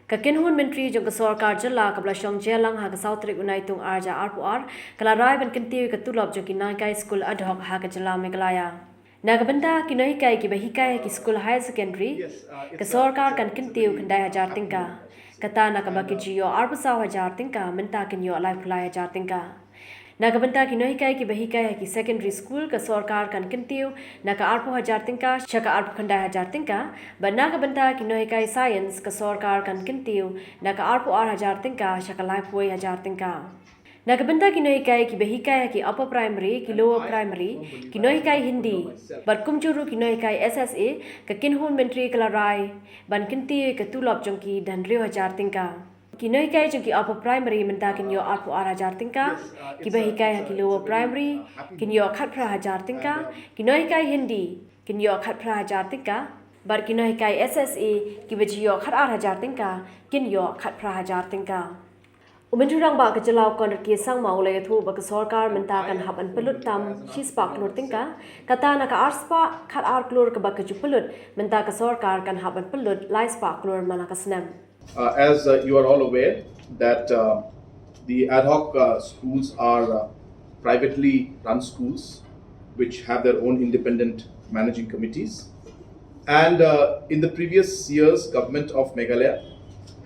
Kakinhun menteri jong Sorkar jela kabla shong jelang ha Sautrik unaitung arja arpuar kala rai ban Kyntiew ka Tulop jong Nonghikai Skul Adhoc ha jela Meghalaya. Nagabanda Nonghikai ki bahikai ki Skul Higher Secondary ka Sorkar kan Kyntiew kandai hajar tingka. Kata nakabaki jiyo arpusaw hajar tingka menta kinyo alai pulai hajar tingka. Nagabanta Nonghikai ki bahikai ki secondary school ka Sorkar kan Kyntiew naka arpu hajar tingka shaka arpu khandai hajar tingka but nagabanta Nonghikai science ka Sorkar kan Kyntiew naka arpu hajar tingka shaka lai puai hajar tingka. Nagabanta Nonghikai ki bahikai ki upper primary ki lower primary ki Nonghikai Hindi but kumchuru Nonghikai SSA ka kinhun menteri kala rai ban Kyntiew ka Tulop jongki dan rio hajar tingka. Nonghikai jengki upper primary menta kinyo arpu hajar tingka, ki bahikai ki lower primary kinyo khat pra hajar tingka, Nonghikai Hindi kinyo khat pra hajar tingka, bar Nonghikai SSA ki bajiyo khat hajar tingka, kinyo khat pra hajar tingka. Umenturang ba ka jelaw kon ki sang mau le thu ba ka Sorkar menta kan hab an pelut tam shispa klur tingka, kata na ka arspa khat klur ka ba ka pelut menta ka Sorkar kan hab an pelut lai spa klur mana ka snam. As you are all aware that the ad hoc schools are privately run schools which have their own independent managing committees, and in the previous years government of Meghalaya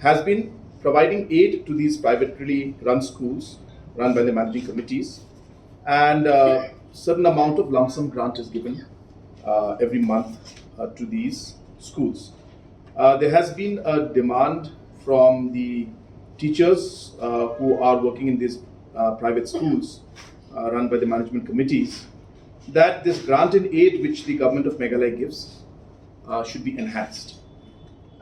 has been providing aid to these privately run schools run by the managing committees, and certain amount of lump sum grant is given every month to these schools. There has been a demand from the teachers who are working in these private schools run by the management committees that this grant and aid which the government of Meghalaya gives should be enhanced.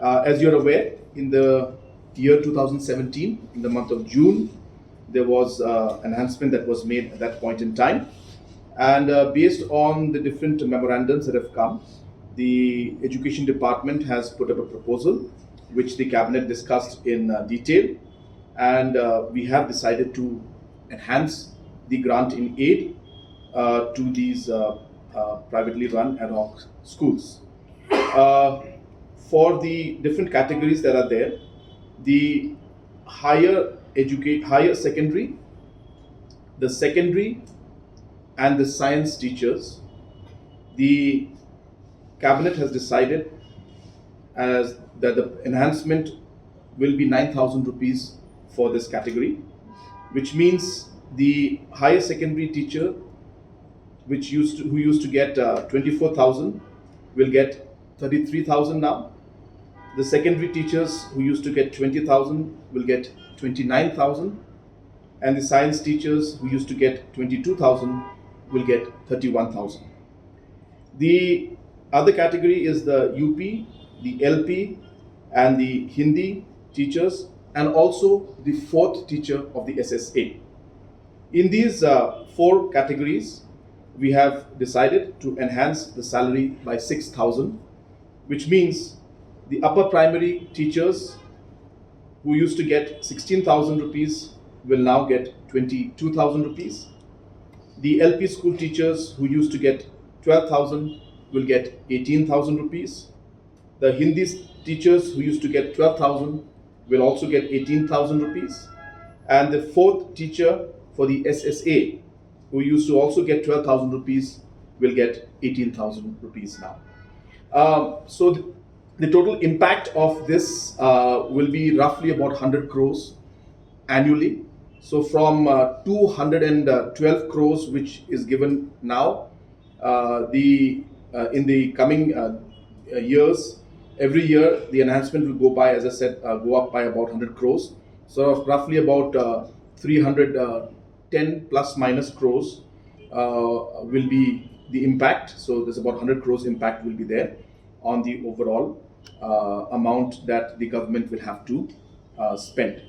As you're aware, in the year 2017, in the month of June, there was enhancement that was made at that point in time, and based on the different memorandums that have come, the Education Department has put up a proposal which the Cabinet discussed in detail, and we have decided to enhance the grant in aid to these privately run ad hoc schools. For the different categories that are there, the higher secondary, the secondary and the science teachers, the Cabinet has decided as that the enhancement will be 9,000 rupees for this category, which means the higher secondary teacher who used to get 24,000 will get 33,000 now. The secondary teachers who used to get 20,000 will get 29,000, and the science teachers who used to get 22,000 will get 31,000. The other category is the UP, the LP, and the Hindi teachers, and also the fourth teacher of the SSA. In these four categories, we have decided to enhance the salary by 6,000, which means the upper primary teachers who used to get 16,000 rupees will now get 22,000 rupees. The LP school teachers who used to get 12,000 will get 18,000 rupees. The Hindi teachers who used to get 12,000 will also get 18,000 rupees. And the fourth teacher for the SSA who used to also get 12,000 rupees will get 18,000 rupees now. So the total impact of this will be roughly about 100 crores annually. So from 212 crores which is given now, in the coming years, every year the enhancement will go by, as I said, go up by about 100 crores. So roughly about 310 plus minus crores will be the impact. So there's about 100 crores impact will be there on the overall amount that the government will have to spend.